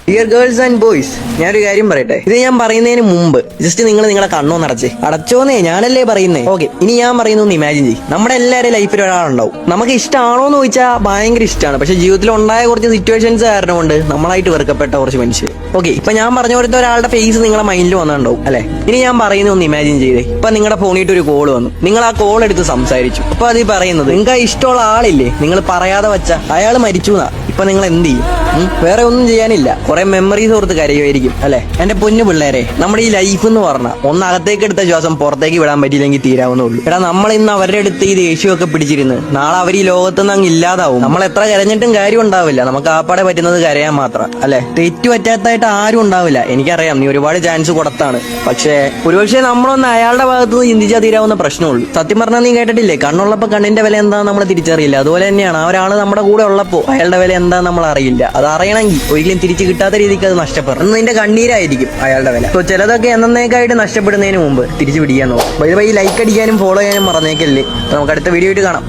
Dear girls and boys, ഞാനൊരു കാര്യം പറയട്ടെ. ഇത് ഞാൻ പറയുന്നതിന് മുമ്പ് ജസ്റ്റ് നിങ്ങൾ നിങ്ങളെ കണ്ണോ നടച്ചേ. അടച്ചോന്നേ, ഞാനല്ലേ പറയുന്നേ. ഓക്കെ, ഇനി ഞാൻ പറയുന്നു ഇമാജിൻ ചെയ്യും. നമ്മുടെ എല്ലാവരും ലൈഫിൽ ഒരാളുണ്ടാവും. നമുക്ക് ഇഷ്ടമാണോ എന്ന് ചോദിച്ചാൽ ഭയങ്കര ഇഷ്ടമാണ്. പക്ഷെ ജീവിതത്തിൽ ഉണ്ടായ കുറച്ച് സിറ്റുവേഷൻസ് കാരണം കൊണ്ട് നമ്മളായിട്ട് വെറുക്കപ്പെട്ട കുറച്ച് മനുഷ്യർ. ഓക്കെ, ഇപ്പൊ ഞാൻ പറഞ്ഞ പോലത്തെ ഒരാളുടെ ഫേസ് നിങ്ങളുടെ മൈൻഡിൽ വന്നിട്ടുണ്ടാവും അല്ലെ. ഇനി ഞാൻ പറയുന്ന ഇമാജിൻ ചെയ്തേ. ഇപ്പൊ നിങ്ങളുടെ ഫോണിട്ട് ഒരു കോൾ വന്നു. നിങ്ങൾ ആ കോൾ എടുത്ത് സംസാരിച്ചു. അപ്പൊ അത് പറയുന്നത് നിങ്ങൾക്ക് ഇഷ്ടമുള്ള ആളില്ലേ, നിങ്ങൾ പറയാതെ വെച്ച അയാൾ മരിച്ചു എന്നാ. ഇപ്പൊ നിങ്ങൾ എന്ത് ചെയ്യും? വേറെ ഒന്നും ചെയ്യാനില്ല, കുറെ മെമ്മറീസ് ഓർത്ത് കരയുമായിരിക്കും അല്ലെ. എന്റെ പൊന്നു പിള്ളേരെ, നമ്മുടെ ഈ ലൈഫ് എന്ന് പറഞ്ഞാൽ ഒന്ന് അകത്തേക്ക് എടുത്ത ശ്വാസം പുറത്തേക്ക് വിടാൻ പറ്റിയില്ലെങ്കിൽ തീരാവുന്നുള്ളൂ. എടാ, നമ്മൾ ഇന്ന് അവരുടെ അടുത്ത് ഈ ദേഷ്യമൊക്കെ പിടിച്ചിരുന്ന് നാളെ അവർ ഈ ലോകത്തുനിന്ന് അങ്ങ് ഇല്ലാതാവും. നമ്മൾ എത്ര കരഞ്ഞിട്ടും കാര്യം ഉണ്ടാവില്ല. നമുക്ക് ആപ്പാടെ പറ്റുന്നത് കരയാൻ മാത്രം അല്ലെ. തെറ്റു പറ്റാത്തായിട്ട് ആരും ഉണ്ടാവില്ല. എനിക്കറിയാം നീ ഒരുപാട് ചാൻസ് കൊടുത്താണ്. പക്ഷേ ഒരുപക്ഷെ നമ്മളൊന്ന് അയാളുടെ ഭാഗത്ത് നിന്ന് ചിന്തിച്ചാൽ തീരാവുന്ന പ്രശ്നമുള്ളൂ. സത്യം പറഞ്ഞാൽ നീ കേട്ടിട്ടില്ലേ, കണ്ണുള്ളപ്പോൾ കണ്ണിന്റെ വില എന്താണെന്ന് നമ്മൾ തിരിച്ചറിയില്ല. അതുപോലെ തന്നെയാണ് ആ ഒരാൾ നമ്മുടെ കൂടെ ഉള്ളപ്പോൾ അയാളുടെ വില എന്താണെന്ന് നമ്മൾ അറിയില്ല. അത് അറിയണമെങ്കിൽ ഒരിക്കലും തിരിച്ചു കിട്ടാത്ത രീതിക്ക് അത് നഷ്ടപ്പെടും. നിന്റെ കണ്ണീരായിരിക്കും അയാളുടെ വില. സോ ചിലതൊക്കെ എന്നേക്കായിട്ട് നഷ്ടപ്പെടുന്നതിന് മുമ്പ് തിരിച്ചു പിടിക്കാൻ നോക്കും. ബൈ ലൈക്ക് അടിക്കാനും ഫോളോ ചെയ്യാനും മറന്നേക്കല്ലേ. നമുക്ക് അടുത്ത വീഡിയോ ആയിട്ട് കാണാം.